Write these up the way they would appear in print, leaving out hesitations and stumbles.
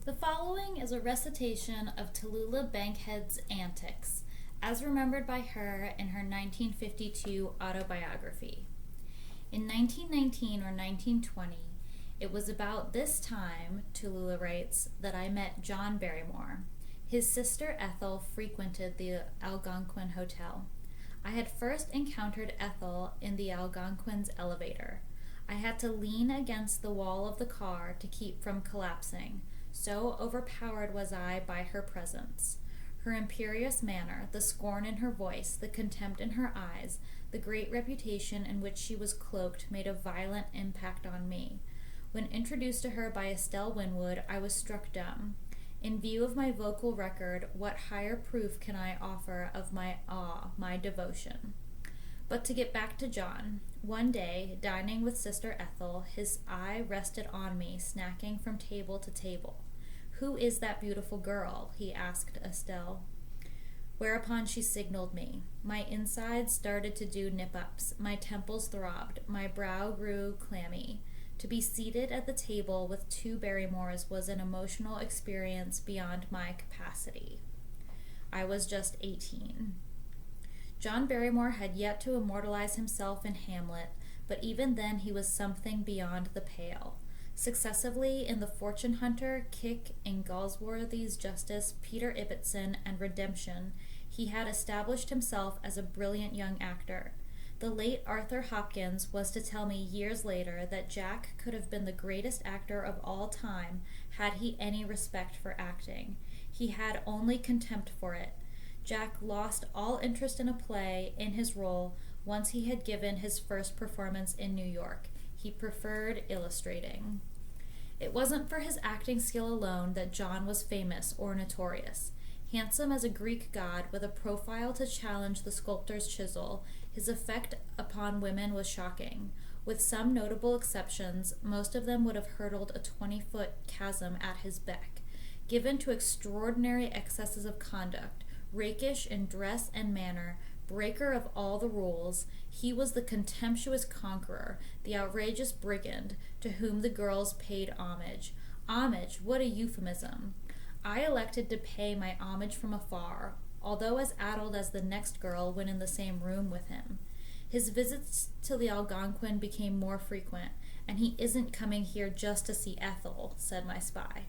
The following is a recitation of Tallulah Bankhead's antics, as remembered by her in her 1952 autobiography. In 1919 or 1920, it was about this time, Tallulah writes, that I met John Barrymore. His sister Ethel frequented the Algonquin Hotel. I had first encountered Ethel in the Algonquin's elevator. I had to lean against the wall of the car to keep from collapsing. So overpowered was I by her presence. Her imperious manner, the scorn in her voice, the contempt in her eyes, the great reputation in which she was cloaked made a violent impact on me. When introduced to her by Estelle Winwood, I was struck dumb. In view of my vocal record, what higher proof can I offer of my awe, my devotion? But to get back to John, one day, dining with Sister Ethel, his eye rested on me, snacking from table to table. "Who is that beautiful girl?" he asked Estelle. Whereupon she signaled me. My insides started to do nip-ups, my temples throbbed, my brow grew clammy. To be seated at the table with two Barrymores was an emotional experience beyond my capacity. I was just 18. John Barrymore had yet to immortalize himself in Hamlet, but even then he was something beyond the pale. Successively in The Fortune Hunter, Kick, in Galsworthy's Justice, Peter Ibbotson, and Redemption, he had established himself as a brilliant young actor. The late Arthur Hopkins was to tell me years later that Jack could have been the greatest actor of all time had he any respect for acting. He had only contempt for it. Jack lost all interest in a play, in his role, once he had given his first performance in New York. He preferred illustrating. It wasn't for his acting skill alone that John was famous or notorious. Handsome as a Greek god with a profile to challenge the sculptor's chisel, his effect upon women was shocking. With some notable exceptions, most of them would have hurdled a 20-foot chasm at his beck. Given to extraordinary excesses of conduct, rakish in dress and manner, breaker of all the rules, he was the contemptuous conqueror, the outrageous brigand, to whom the girls paid homage. Homage, what a euphemism! I elected to pay my homage from afar, although as addled as the next girl when in the same room with him. His visits to the Algonquin became more frequent, and he isn't coming here just to see Ethel, said my spy.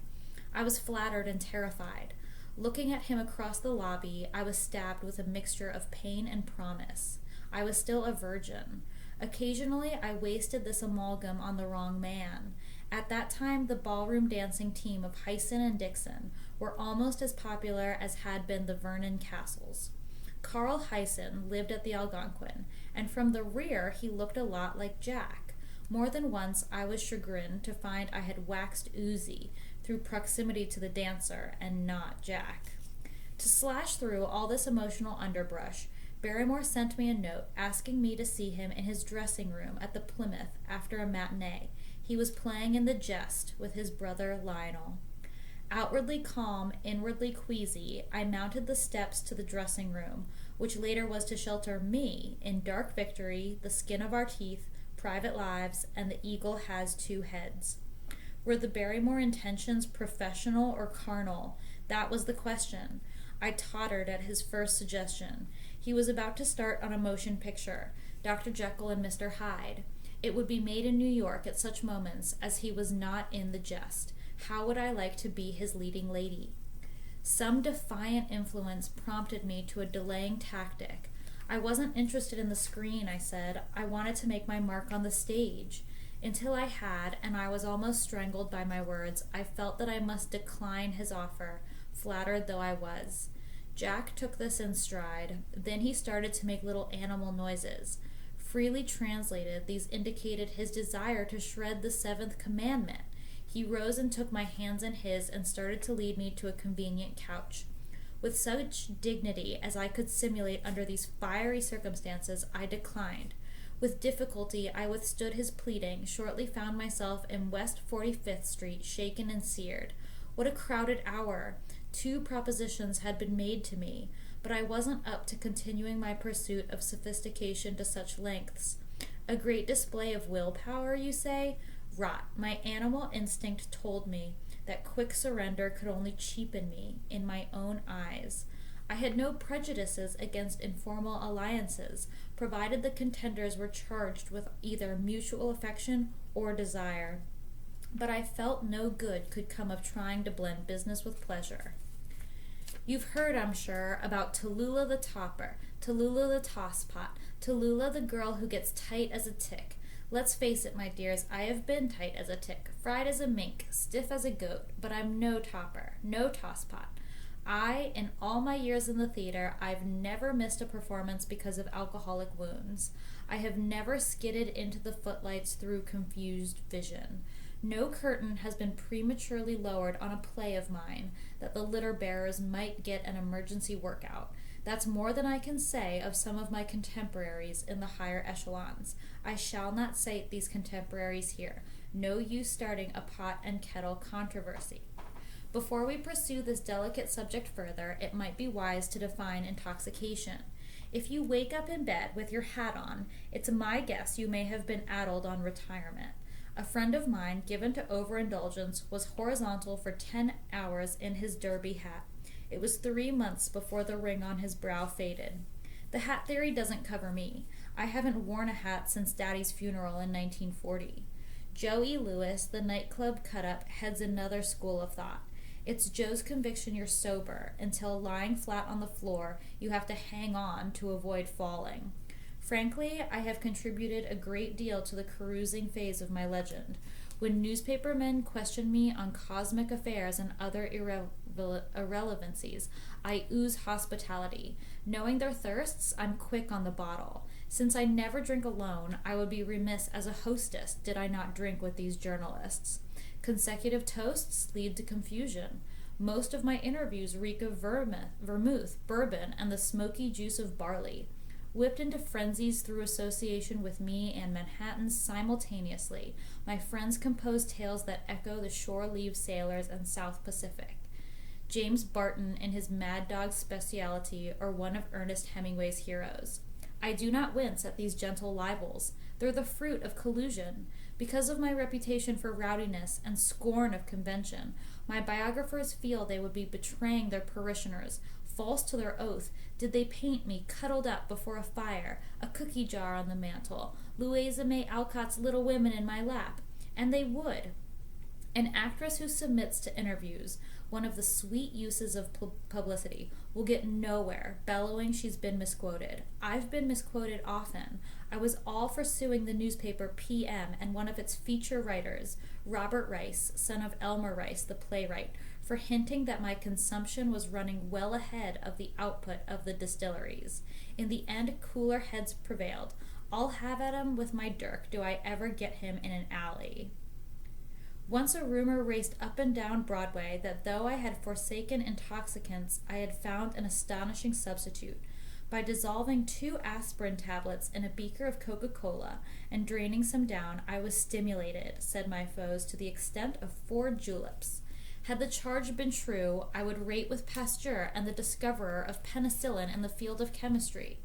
I was flattered and terrified. Looking at him across the lobby, I was stabbed with a mixture of pain and promise. I was still a virgin. Occasionally, I wasted this amalgam on the wrong man. At that time, the ballroom dancing team of Hyson and Dixon were almost as popular as had been the Vernon Castles. Carl Hyson lived at the Algonquin, and from the rear he looked a lot like Jack. More than once I was chagrined to find I had waxed oozy through proximity to the dancer and not Jack. To slash through all this emotional underbrush, Barrymore sent me a note asking me to see him in his dressing room at the Plymouth after a matinee. He was playing in The Jest with his brother Lionel. Outwardly calm, inwardly queasy, I mounted the steps to the dressing room, which later was to shelter me in Dark Victory, The Skin of Our Teeth, Private Lives, and The Eagle Has Two Heads. Were the Barrymore intentions professional or carnal? That was the question. I tottered at his first suggestion. He was about to start on a motion picture, Dr. Jekyll and Mr. Hyde. It would be made in New York at such moments as he was not in The Jest. How would I like to be his leading lady? Some defiant influence prompted me to a delaying tactic. I wasn't interested in the screen, I said. I wanted to make my mark on the stage. Until I had, and I was almost strangled by my words, I felt that I must decline his offer, flattered though I was. Jack took this in stride. Then he started to make little animal noises. Freely translated, these indicated his desire to shred the seventh commandment. He rose and took my hands in his and started to lead me to a convenient couch. With such dignity as I could simulate under these fiery circumstances, I declined. With difficulty, I withstood his pleading, shortly found myself in West 45th Street, shaken and seared. What a crowded hour! 2 propositions had been made to me, but I wasn't up to continuing my pursuit of sophistication to such lengths. A great display of willpower, you say? Rot. My animal instinct told me that quick surrender could only cheapen me in my own eyes. I had no prejudices against informal alliances, provided the contenders were charged with either mutual affection or desire. But I felt no good could come of trying to blend business with pleasure. You've heard, I'm sure, about Tallulah the Topper, Tallulah the Tosspot, Tallulah the girl who gets tight as a tick. Let's face it, my dears, I have been tight as a tick, fried as a mink, stiff as a goat, but I'm no topper, no tosspot. In all my years in the theater, I've never missed a performance because of alcoholic wounds. I have never skidded into the footlights through confused vision. No curtain has been prematurely lowered on a play of mine that the litter bearers might get an emergency workout. That's more than I can say of some of my contemporaries in the higher echelons. I shall not cite these contemporaries here. No use starting a pot and kettle controversy. Before we pursue this delicate subject further, it might be wise to define intoxication. If you wake up in bed with your hat on, it's my guess you may have been addled on retirement. A friend of mine, given to overindulgence, was horizontal for 10 hours in his derby hat. It was 3 months before the ring on his brow faded. The hat theory doesn't cover me. I haven't worn a hat since Daddy's funeral in 1940. Joe Lewis, the nightclub cut-up, heads another school of thought. It's Joe's conviction you're sober, until lying flat on the floor, you have to hang on to avoid falling. Frankly, I have contributed a great deal to the carousing phase of my legend. When newspapermen question me on cosmic affairs and other irrelevancies, I ooze hospitality. Knowing their thirsts, I'm quick on the bottle. Since I never drink alone, I would be remiss as a hostess did I not drink with these journalists. Consecutive toasts lead to confusion. Most of my interviews reek of vermouth, bourbon, and the smoky juice of barley. Whipped into frenzies through association with me and Manhattan simultaneously, my friends compose tales that echo the shore-leave sailors and South Pacific. James Barton in his Mad Dog speciality or one of Ernest Hemingway's heroes. I do not wince at these gentle libels. They're the fruit of collusion. Because of my reputation for rowdiness and scorn of convention, my biographers feel they would be betraying their parishioners. False to their oath, did they paint me cuddled up before a fire, a cookie jar on the mantel, Louisa May Alcott's Little Women in my lap. And they would. An actress who submits to interviews, one of the sweet uses of publicity, will get nowhere bellowing she's been misquoted. I've been misquoted often. I was all for suing the newspaper PM and one of its feature writers, Robert Rice, son of Elmer Rice, the playwright, for hinting that my consumption was running well ahead of the output of the distilleries. In the end, cooler heads prevailed. I'll have at him with my dirk, do I ever get him in an alley. Once a rumor raced up and down Broadway that though I had forsaken intoxicants, I had found an astonishing substitute. By dissolving 2 aspirin tablets in a beaker of Coca-Cola and draining some down, I was stimulated, said my foes, to the extent of 4 juleps. Had the charge been true, I would rate with Pasteur and the discoverer of penicillin in the field of chemistry.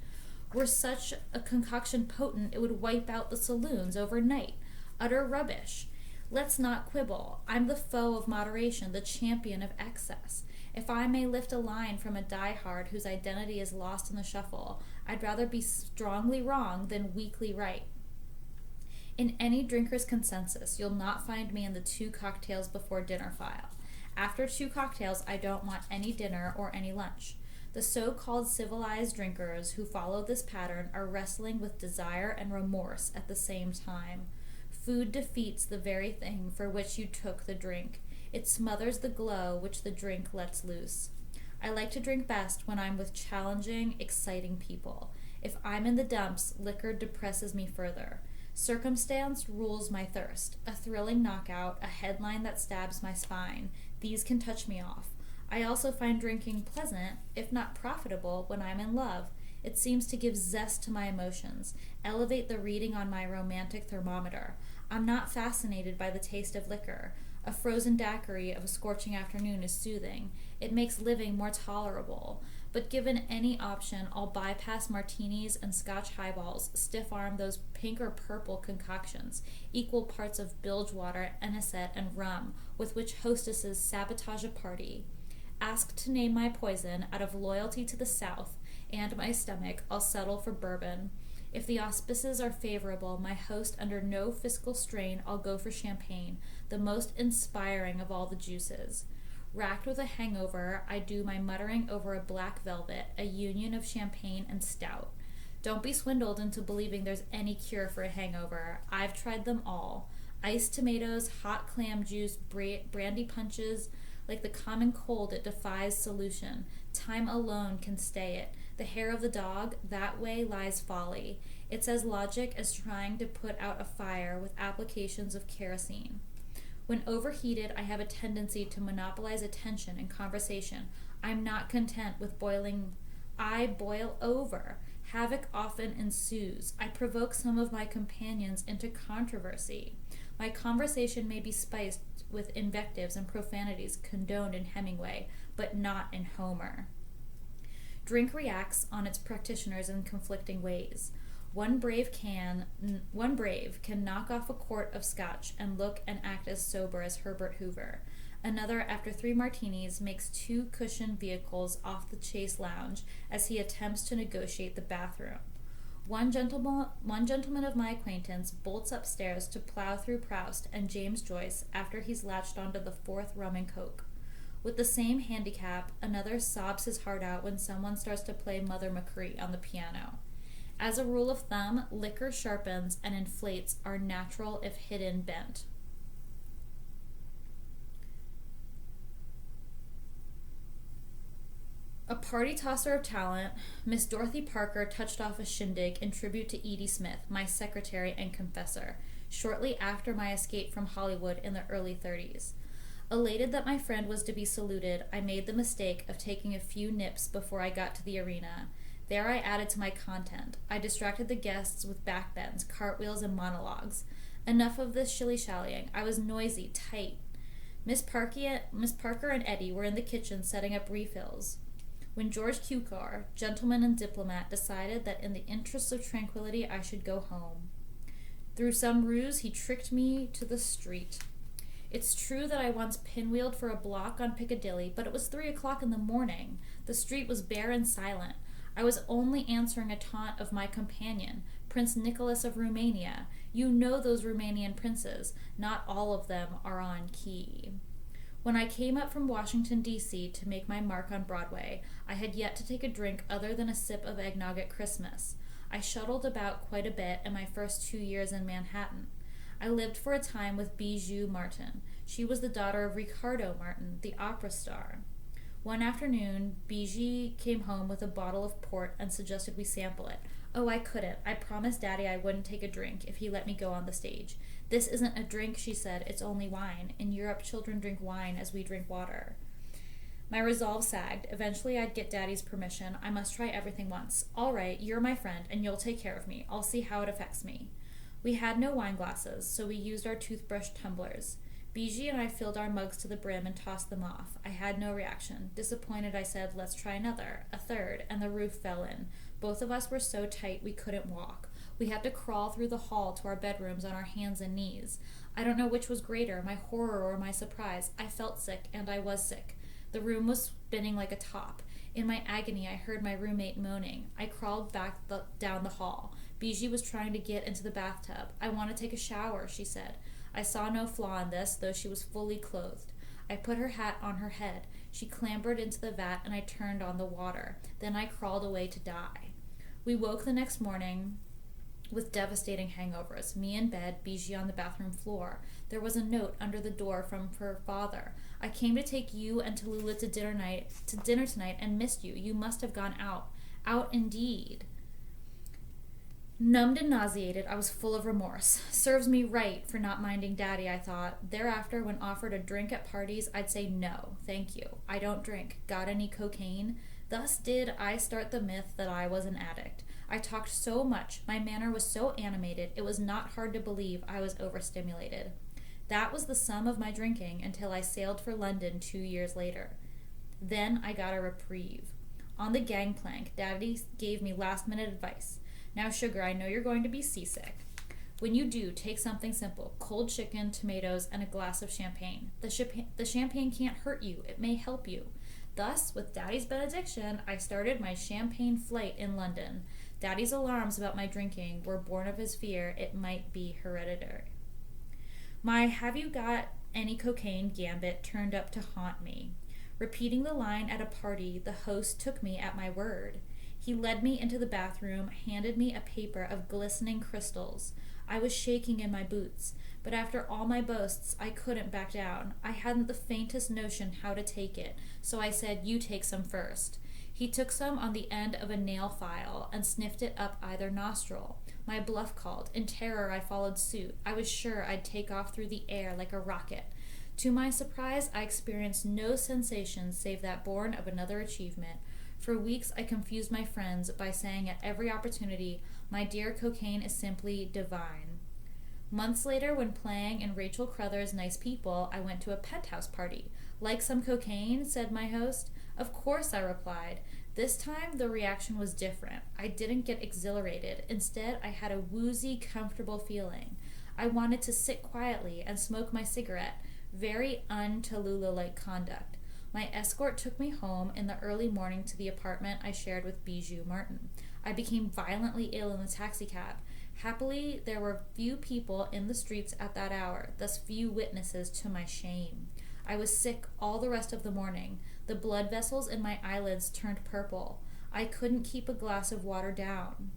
Were such a concoction potent, it would wipe out the saloons overnight. Utter rubbish. Let's not quibble. I'm the foe of moderation, the champion of excess. If I may lift a line from a diehard whose identity is lost in the shuffle, I'd rather be strongly wrong than weakly right. In any drinker's consensus, you'll not find me in the 2 cocktails before dinner file. After 2 cocktails, I don't want any dinner or any lunch. The so-called civilized drinkers who follow this pattern are wrestling with desire and remorse at the same time. Food defeats the very thing for which you took the drink. It smothers the glow which the drink lets loose. I like to drink best when I'm with challenging, exciting people. If I'm in the dumps, liquor depresses me further. Circumstance rules my thirst. A thrilling knockout, a headline that stabs my spine. These can touch me off. I also find drinking pleasant, if not profitable, when I'm in love. It seems to give zest to my emotions, elevate the reading on my romantic thermometer. I'm not fascinated by the taste of liquor. A frozen daiquiri of a scorching afternoon is soothing. It makes living more tolerable. But given any option, I'll bypass martinis and Scotch highballs, stiff-arm those pink or purple concoctions, equal parts of bilge water, anisette, and rum, with which hostesses sabotage a party. Ask to name my poison out of loyalty to the South and my stomach, I'll settle for bourbon. If the auspices are favorable, my host under no fiscal strain, I'll go for champagne, the most inspiring of all the juices. Racked with a hangover, I do my muttering over a black velvet, a union of champagne and stout. Don't be swindled into believing there's any cure for a hangover. I've tried them all. Iced tomatoes, hot clam juice, brandy punches. Like the common cold, it defies solution. Time alone can stay it. The hair of the dog, that way lies folly. It's as logic as trying to put out a fire with applications of kerosene. When overheated, I have a tendency to monopolize attention and conversation. I'm not content with boiling. I boil over. Havoc often ensues. I provoke some of my companions into controversy. My conversation may be spiced with invectives and profanities condoned in Hemingway, but not in Homer. Drink reacts on its practitioners in conflicting ways. One brave can knock off a quart of scotch and look and act as sober as Herbert Hoover. Another, after 3 martinis, makes 2 cushioned vehicles off the chaise lounge as he attempts to negotiate the bathroom. One gentleman of my acquaintance bolts upstairs to plow through Proust and James Joyce after he's latched onto the 4th rum and coke. With the same handicap, another sobs his heart out when someone starts to play Mother Machree on the piano. As a rule of thumb, liquor sharpens and inflates our natural, if hidden, bent. A party tosser of talent, Miss Dorothy Parker touched off a shindig in tribute to Edie Smith, my secretary and confessor, shortly after my escape from Hollywood in the early 30s. Elated that my friend was to be saluted, I made the mistake of taking a few nips before I got to the arena. There I added to my content. I distracted the guests with backbends, cartwheels, and monologues. Enough of this shilly-shallying. I was noisy, tight. Miss Parker and Eddie were in the kitchen setting up refills when George Cukor, gentleman and diplomat, decided that in the interests of tranquility I should go home. Through some ruse, he tricked me to the street. It's true that I once pinwheeled for a block on Piccadilly, but it was 3 o'clock in the morning. The street was bare and silent. I was only answering a taunt of my companion, Prince Nicholas of Romania. You know those Romanian princes. Not all of them are on key. When I came up from Washington, D.C. to make my mark on Broadway, I had yet to take a drink other than a sip of eggnog at Christmas. I shuttled about quite a bit in my first 2 years in Manhattan. I lived for a time with Bijou Martin. She was the daughter of Ricardo Martin, the opera star. One afternoon, Bijou came home with a bottle of port and suggested we sample it. Oh, I couldn't. I promised Daddy I wouldn't take a drink if he let me go on the stage. This isn't a drink, she said. It's only wine. In Europe, children drink wine as we drink water. My resolve sagged. Eventually, I'd get Daddy's permission. I must try everything once. All right, you're my friend, and you'll take care of me. I'll see how it affects me. We had no wine glasses, so we used our toothbrush tumblers. Bijou and I filled our mugs to the brim and tossed them off. I had no reaction. Disappointed, I said, let's try another, a third, and the roof fell in. Both of us were so tight we couldn't walk. We had to crawl through the hall to our bedrooms on our hands and knees. I don't know which was greater, my horror or my surprise. I felt sick, and I was sick. The room was spinning like a top. In my agony, I heard my roommate moaning. I crawled back down the hall. Bijou was trying to get into the bathtub. I want to take a shower, she said. I saw no flaw in this, though she was fully clothed. I put her hat on her head. She clambered into the vat, and I turned on the water. Then I crawled away to die. We woke the next morning with devastating hangovers. Me in bed, Bijou on the bathroom floor. There was a note under the door from her father. I came to take you and Tallulah to dinner tonight and missed you. You must have gone out. Out indeed. Numbed and nauseated, I was full of remorse. Serves me right for not minding Daddy, I thought. Thereafter, when offered a drink at parties, I'd say no, thank you. I don't drink. Got any cocaine? Thus did I start the myth that I was an addict. I talked so much, my manner was so animated, it was not hard to believe I was overstimulated. That was the sum of my drinking until I sailed for London 2 years later. Then I got a reprieve. On the gangplank, Daddy gave me last-minute advice. Now, sugar, I know you're going to be seasick. When you do, take something simple. Cold chicken, tomatoes, and a glass of champagne. The champagne can't hurt you. It may help you. Thus, with Daddy's benediction, I started my champagne flight in London. Daddy's alarms about my drinking were born of his fear it might be hereditary. My have you got any cocaine gambit turned up to haunt me. Repeating the line at a party, the host took me at my word. He led me into the bathroom, handed me a paper of glistening crystals. I was shaking in my boots, but after all my boasts, I couldn't back down. I hadn't the faintest notion how to take it, so I said, "You take some first." He took some on the end of a nail file and sniffed it up either nostril. My bluff called. In terror, I followed suit. I was sure I'd take off through the air like a rocket. To my surprise, I experienced no sensation save that born of another achievement. For weeks, I confused my friends by saying at every opportunity, "My dear, cocaine is simply divine." Months later, when playing in Rachel Crothers' Nice People, I went to a penthouse party. "Like some cocaine?" said my host. "Of course," I replied. This time, the reaction was different. I didn't get exhilarated. Instead, I had a woozy, comfortable feeling. I wanted to sit quietly and smoke my cigarette. Very un-Tallulah-like conduct. My escort took me home in the early morning to the apartment I shared with Bijou Martin. I became violently ill in the taxicab. Happily, there were few people in the streets at that hour, thus few witnesses to my shame. I was sick all the rest of the morning. The blood vessels in my eyelids turned purple. I couldn't keep a glass of water down.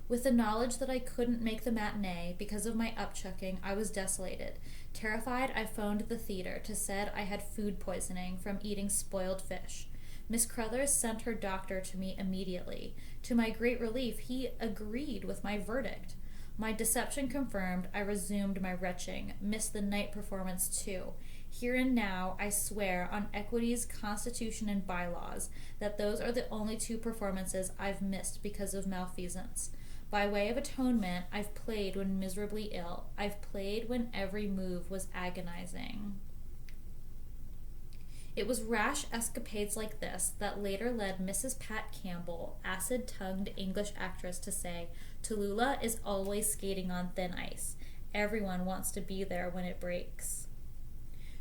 With the knowledge that I couldn't make the matinee because of my upchucking, I was desolated. Terrified, I phoned the theater to said I had food poisoning from eating spoiled fish. Miss Crothers sent her doctor to me immediately. To my great relief, he agreed with my verdict. My deception confirmed, I resumed my retching, missed the night performance too. Here and now, I swear on equity's constitution and bylaws that those are the only two performances I've missed because of malfeasance. By way of atonement, I've played when miserably ill. I've played when every move was agonizing. It was rash escapades like this that later led Mrs. Pat Campbell, acid-tongued English actress, to say, "Tallulah is always skating on thin ice. Everyone wants to be there when it breaks."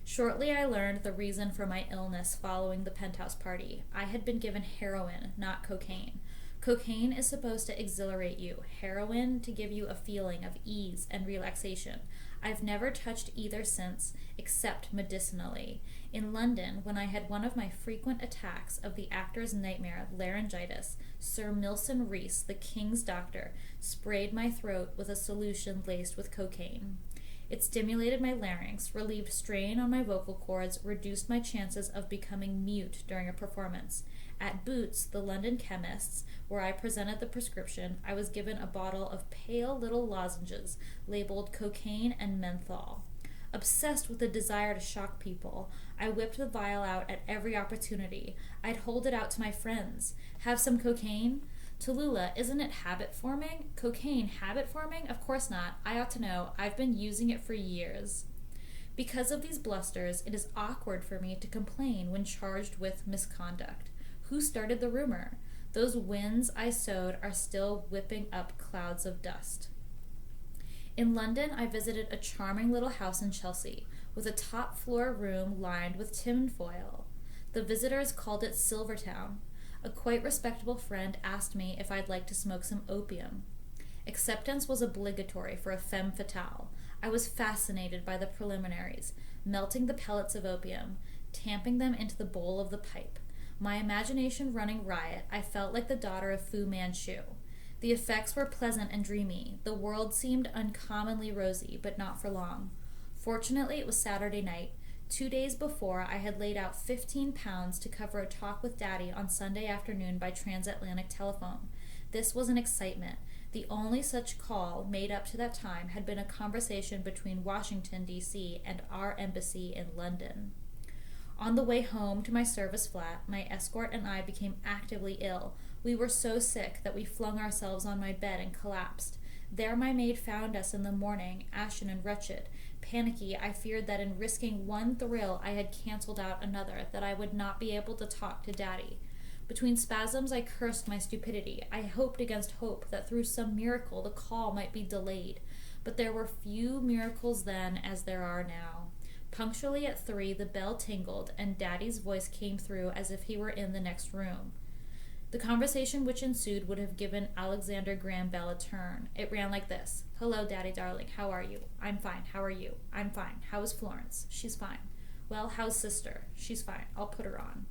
Shortly, I learned the reason for my illness following the penthouse party. I had been given heroin, not cocaine. Cocaine is supposed to exhilarate you, heroin to give you a feeling of ease and relaxation. I've never touched either since, except medicinally. In London, when I had one of my frequent attacks of the actor's nightmare, laryngitis, Sir Milson Rees, the king's doctor, sprayed my throat with a solution laced with cocaine. It stimulated my larynx, relieved strain on my vocal cords, reduced my chances of becoming mute during a performance. At Boots, the London chemist's, where I presented the prescription, I was given a bottle of pale little lozenges labeled cocaine and menthol. Obsessed with the desire to shock people, I whipped the vial out at every opportunity. I'd hold it out to my friends. "Have some cocaine?" "Tallulah, isn't it habit-forming?" "Cocaine habit-forming? Of course not. I ought to know. I've been using it for years." Because of these blusters, it is awkward for me to complain when charged with misconduct. Who started the rumor? Those winds I sowed are still whipping up clouds of dust. In London, I visited a charming little house in Chelsea, with a top-floor room lined with tinfoil. The visitors called it Silvertown. A quite respectable friend asked me if I'd like to smoke some opium. Acceptance was obligatory for a femme fatale. I was fascinated by the preliminaries, melting the pellets of opium, tamping them into the bowl of the pipe. My imagination running riot, I felt like the daughter of Fu Manchu. The effects were pleasant and dreamy. The world seemed uncommonly rosy, but not for long. Fortunately, it was Saturday night. 2 days before, I had laid out £15 to cover a talk with Daddy on Sunday afternoon by transatlantic telephone. This was an excitement. The only such call made up to that time had been a conversation between Washington, D.C. and our embassy in London. On the way home to my service flat, my escort and I became actively ill. We were so sick that we flung ourselves on my bed and collapsed. There my maid found us in the morning, ashen and wretched. Panicky, I feared that in risking one thrill I had cancelled out another, that I would not be able to talk to Daddy. Between spasms, I cursed my stupidity. I hoped against hope that through some miracle the call might be delayed. But there were few miracles then as there are now. Punctually at 3, the bell tingled, and Daddy's voice came through as if he were in the next room. The conversation which ensued would have given Alexander Graham Bell a turn. It ran like this. "Hello, Daddy darling. How are you?" "I'm fine. How are you?" "I'm fine." "How is Florence?" "She's fine." "Well, how's Sister?" "She's fine. I'll put her on."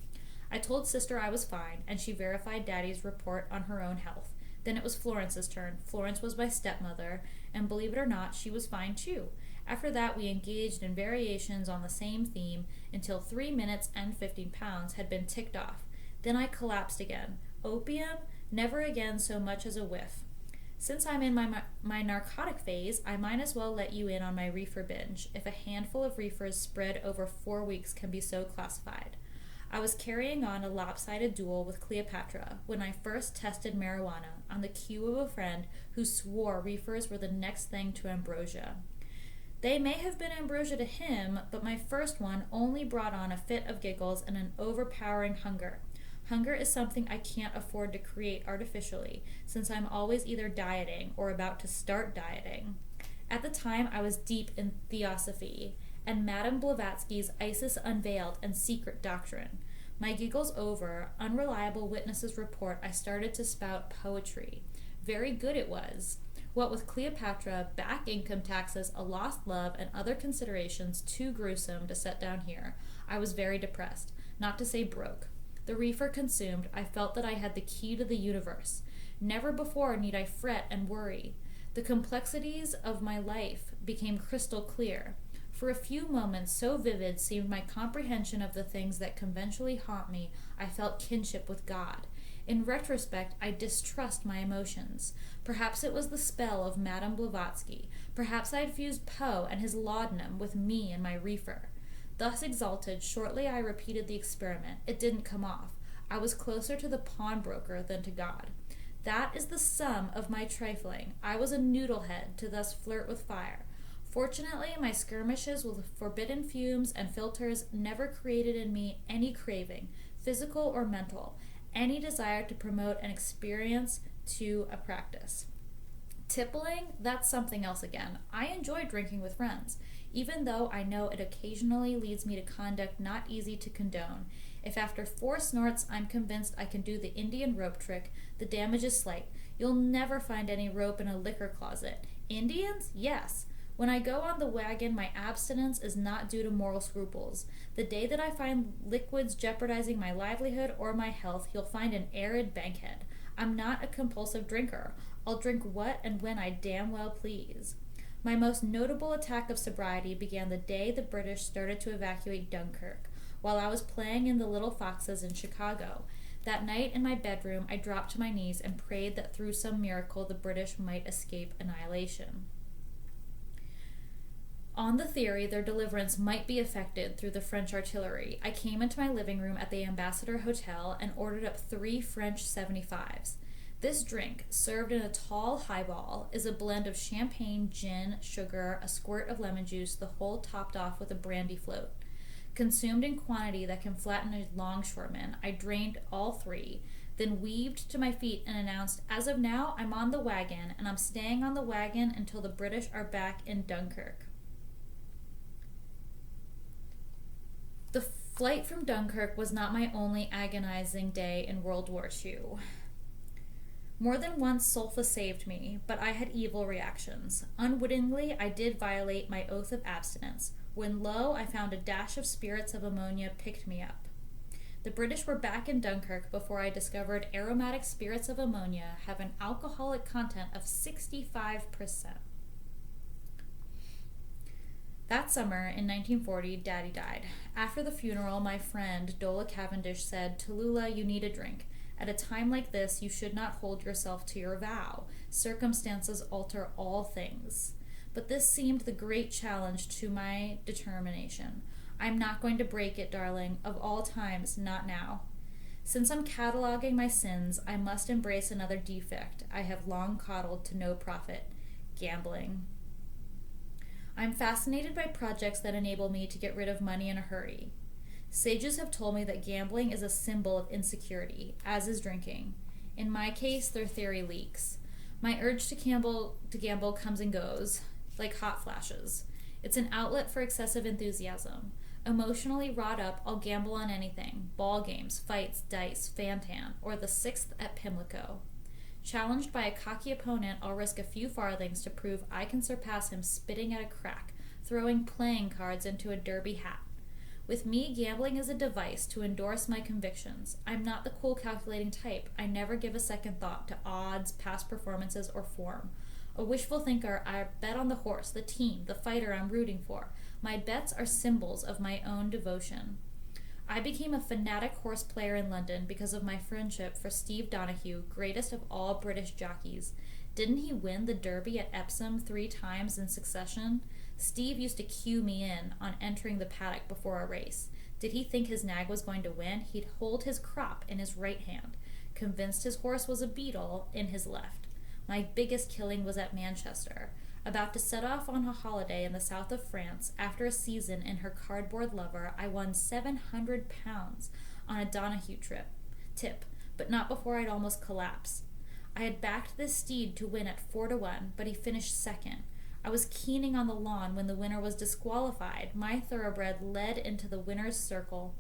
I told Sister I was fine, and she verified Daddy's report on her own health. Then it was Florence's turn. Florence was my stepmother, and believe it or not, she was fine too. After that, we engaged in variations on the same theme until 3 minutes and 15 pounds had been ticked off. Then I collapsed again. Opium? Never again so much as a whiff. Since I'm in my narcotic phase, I might as well let you in on my reefer binge, if a handful of reefers spread over 4 weeks can be so classified. I was carrying on a lopsided duel with Cleopatra when I first tested marijuana on the cue of a friend who swore reefers were the next thing to ambrosia. They may have been ambrosia to him, but my first one only brought on a fit of giggles and an overpowering hunger. Hunger is something I can't afford to create artificially, since I'm always either dieting or about to start dieting. At the time, I was deep in Theosophy and Madame Blavatsky's Isis Unveiled and Secret Doctrine. My giggles over, unreliable witnesses report I started to spout poetry. Very good it was. What with Cleopatra, back income taxes, a lost love, and other considerations too gruesome to set down here, I was very depressed, not to say broke. The reefer consumed, I felt that I had the key to the universe. Never before need I fret and worry. The complexities of my life became crystal clear. For a few moments, so vivid seemed my comprehension of the things that conventionally haunt me, I felt kinship with God. In retrospect, I distrust my emotions. Perhaps it was the spell of Madame Blavatsky. Perhaps I had fused Poe and his laudanum with me and my reefer. Thus exalted, shortly I repeated the experiment. It didn't come off. I was closer to the pawnbroker than to God. That is the sum of my trifling. I was a noodlehead to thus flirt with fire. Fortunately, my skirmishes with forbidden fumes and filters never created in me any craving, physical or mental, any desire to promote an experience to a practice. Tippling, that's something else again. I enjoy drinking with friends, even though I know it occasionally leads me to conduct not easy to condone. If after 4 snorts I'm convinced I can do the Indian rope trick, the damage is slight. You'll never find any rope in a liquor closet. Indians? Yes. When I go on the wagon, my abstinence is not due to moral scruples. The day that I find liquids jeopardizing my livelihood or my health, you'll find an arid Bankhead. I'm not a compulsive drinker. I'll drink what and when I damn well please. My most notable attack of sobriety began the day the British started to evacuate Dunkirk, while I was playing in the Little Foxes in Chicago. That night in my bedroom, I dropped to my knees and prayed that through some miracle the British might escape annihilation. On the theory their deliverance might be effected through the French artillery, I came into my living room at the Ambassador Hotel and ordered up 3 French 75s. This drink, served in a tall highball, is a blend of champagne, gin, sugar, a squirt of lemon juice, the whole topped off with a brandy float. Consumed in quantity that can flatten a longshoreman, I drained all 3, then weaved to my feet and announced, "As of now, I'm on the wagon, and I'm staying on the wagon until the British are back in Dunkirk." The flight from Dunkirk was not my only agonizing day in World War II. More than once sulfa saved me, but I had evil reactions. Unwittingly, I did violate my oath of abstinence. When lo, I found a dash of spirits of ammonia picked me up. The British were back in Dunkirk before I discovered aromatic spirits of ammonia have an alcoholic content of 65%. That summer, in 1940, Daddy died. After the funeral, my friend, Dola Cavendish, said, "Tallulah, you need a drink. At a time like this, you should not hold yourself to your vow. Circumstances alter all things." But this seemed the great challenge to my determination. I'm not going to break it, darling. Of all times, not now. Since I'm cataloging my sins, I must embrace another defect I have long coddled to no profit: gambling. I'm fascinated by projects that enable me to get rid of money in a hurry. Sages have told me that gambling is a symbol of insecurity, as is drinking. In my case, their theory leaks. My urge to gamble comes and goes, like hot flashes. It's an outlet for excessive enthusiasm. Emotionally wrought up, I'll gamble on anything. Ball games, fights, dice, Fantan, or the sixth at Pimlico. Challenged by a cocky opponent, I'll risk a few farthings to prove I can surpass him spitting at a crack, throwing playing cards into a derby hat. With me, gambling is a device to endorse my convictions. I'm not the cool calculating type. I never give a second thought to odds, past performances, or form. A wishful thinker, I bet on the horse, the team, the fighter I'm rooting for. My bets are symbols of my own devotion. I became a fanatic horse player in London because of my friendship for Steve Donahue, greatest of all British jockeys. Didn't he win the Derby at Epsom 3 times in succession? Steve used to cue me in on entering the paddock before a race. Did he think his nag was going to win? He'd hold his crop in his right hand, convinced his horse was a beetle in his left. My biggest killing was at Manchester. About to set off on a holiday in the south of France, after a season in her cardboard lover, I won £700 on a Donahue tip, but not before I'd almost collapsed. I had backed this steed to win at 4-1, but he finished second. I was keening on the lawn when the winner was disqualified. My thoroughbred led into the winner's circle,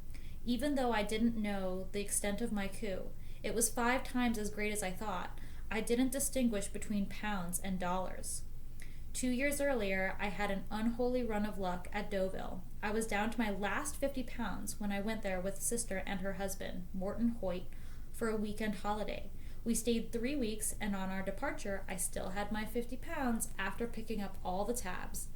even though I didn't know the extent of my coup. It was 5 times as great as I thought. I didn't distinguish between pounds and dollars. 2 years earlier, I had an unholy run of luck at Deauville. I was down to my last 50 pounds when I went there with sister and her husband, Morton Hoyt, for a weekend holiday. We stayed 3 weeks, and on our departure, I still had my 50 pounds after picking up all the tabs.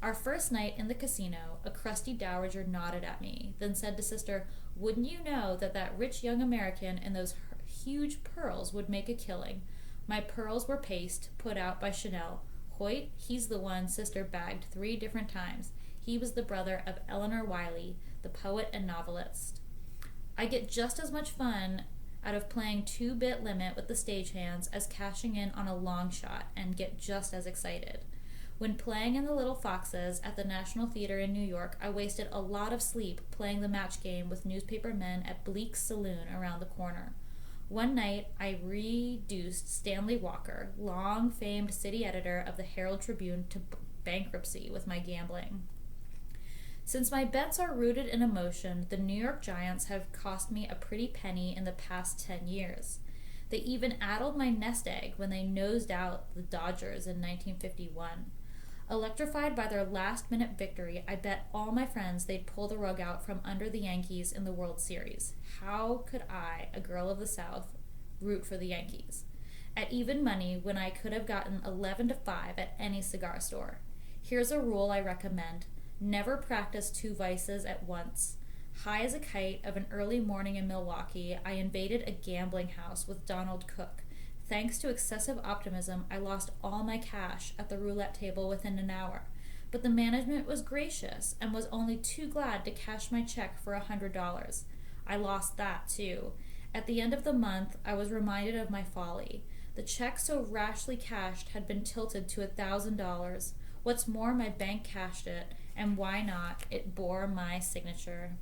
Our first night in the casino, a crusty dowager nodded at me, then said to sister, "Wouldn't you know that rich young American in those huge pearls would make a killing?" My pearls were paste, put out by Chanel. Hoyt, he's the one sister bagged 3 different times. He was the brother of Eleanor Wiley, the poet and novelist. I get just as much fun out of playing 2-bit limit with the stagehands as cashing in on a long shot, and get just as excited. When playing in the Little Foxes at the National Theater in New York, I wasted a lot of sleep playing the match game with newspaper men at Bleak's Saloon around the corner. One night, I reduced Stanley Walker, long-famed city editor of the Herald Tribune, to bankruptcy with my gambling. Since my bets are rooted in emotion, the New York Giants have cost me a pretty penny in the past 10 years. They even addled my nest egg when they nosed out the Dodgers in 1951. Electrified by their last-minute victory, I bet all my friends they'd pull the rug out from under the Yankees in the World Series. How could I, a girl of the South, root for the Yankees? At even money, when I could have gotten 11-5 at any cigar store. Here's a rule I recommend. Never practice 2 vices at once. High as a kite of an early morning in Milwaukee, I invaded a gambling house with Donald Cook. Thanks to excessive optimism, I lost all my cash at the roulette table within an hour. But the management was gracious and was only too glad to cash my check for $100. I lost that too. At the end of the month, I was reminded of my folly. The check so rashly cashed had been tilted to $1,000. What's more, my bank cashed it, and why not? It bore my signature.